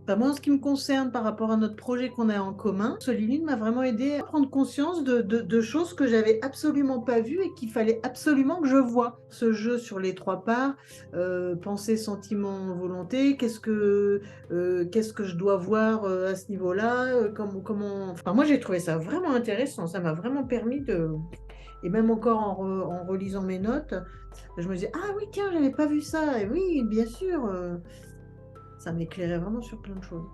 Enfin, moi, en ce qui me concerne par rapport à notre projet qu'on a en commun, Soliline m'a vraiment aidé à prendre conscience de choses que j'avais absolument pas vues et qu'il fallait absolument que je voie. Ce jeu sur les trois parts, pensée, sentiment, volonté, qu'est-ce que je dois voir à ce niveau-là, comment... Enfin, moi, j'ai trouvé ça vraiment intéressant. Ça m'a vraiment permis de... Et même encore en relisant mes notes, je me disais, ah oui, tiens, j'avais pas vu ça. Et oui, bien sûr, ça m'éclairait vraiment sur plein de choses.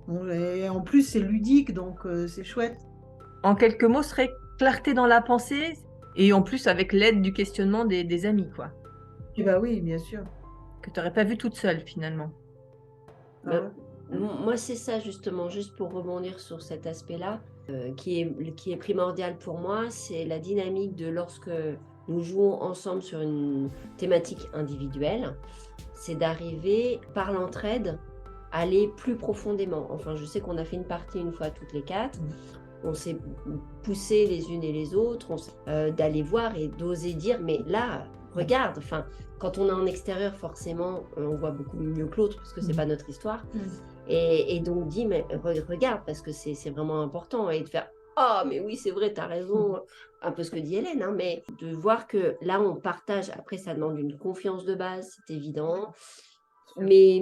Bon, et en plus, c'est ludique, donc c'est chouette. En quelques mots, ce serait clarté dans la pensée et en plus avec l'aide du questionnement des amis, quoi, Et bah oui, bien sûr. que tu n'aurais pas vu toute seule finalement. Ah Ben, ouais. moi, c'est ça justement, juste pour rebondir sur cet aspect-là, qui est primordial pour moi, c'est la dynamique de lorsque nous jouons ensemble sur une thématique individuelle, c'est d'arriver par l'entraide à aller plus profondément. Enfin, je sais qu'on a fait une partie une fois toutes les quatre, on s'est poussé les unes et les autres, d'aller voir et d'oser dire, mais là, regarde, enfin, quand on est en extérieur, forcément, on voit beaucoup mieux que l'autre parce que c'est pas notre histoire. Et donc, dit, mais regarde, parce que c'est vraiment important. Et de faire, oh, mais oui, c'est vrai, t'as raison. Un peu ce que dit Hélène, hein, mais de voir que là, on partage. Après, ça demande une confiance de base, c'est évident. Mais,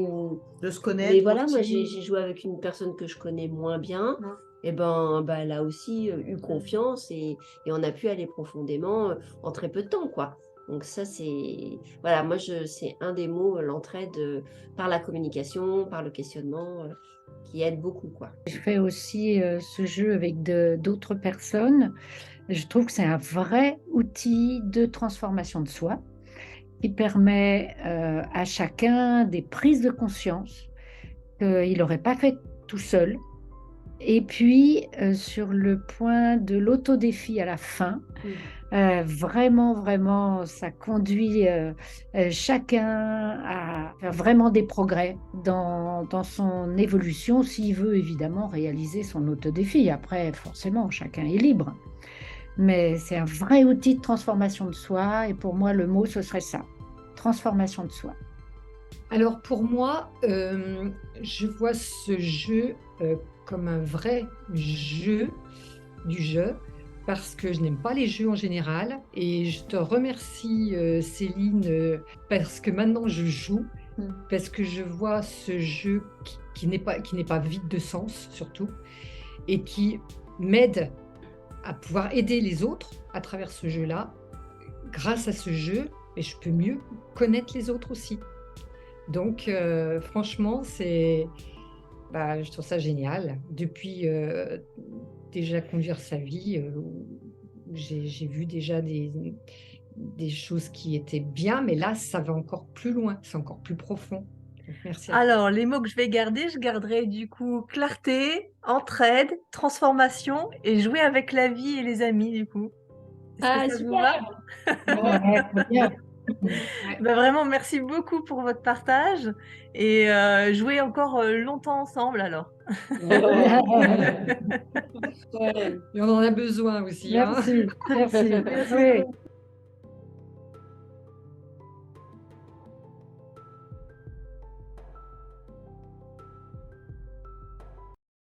De se mais connaître voilà, moi, j'ai aussi. joué avec une personne que je connais moins bien. Ouais. Et ben, elle a aussi eu confiance et on a pu aller profondément en très peu de temps, quoi. Donc ça, c'est... Voilà, moi, c'est un des mots, l'entraide par la communication, par le questionnement, qui aide beaucoup, quoi. Je fais aussi ce jeu avec d'autres personnes. Je trouve que c'est un vrai outil de transformation de soi qui permet à chacun des prises de conscience qu'il n'aurait pas fait tout seul. Et puis, sur le point de l'autodéfi à la fin, vraiment, vraiment, ça conduit chacun à faire vraiment des progrès dans son évolution, s'il veut évidemment réaliser son autodéfi. Après, forcément, chacun est libre. Mais c'est un vrai outil de transformation de soi. Et pour moi, le mot, ce serait ça, transformation de soi. Alors pour moi, je vois ce jeu comme un vrai jeu du jeu parce que je n'aime pas les jeux en général et je te remercie Céline parce que maintenant je joue parce que je vois ce jeu qui n'est pas vide de sens surtout et qui m'aide à pouvoir aider les autres à travers ce jeu-là. Grâce à ce jeu, et je peux mieux connaître les autres aussi. Donc, franchement, je trouve ça génial. Depuis déjà conduire sa vie, j'ai vu déjà des choses qui étaient bien, mais là, ça va encore plus loin, c'est encore plus profond. Donc, merci à toi. Alors, les mots que je vais garder, je garderai du coup clarté, entraide, transformation et jouer avec la vie et les amis du coup. Est-ce que ça vous va? Ouais, très bien. Bah, vraiment, merci beaucoup pour votre partage et jouer encore longtemps ensemble alors. Ouais. Et on en a besoin aussi, hein. Merci, merci. Merci Oui. beaucoup.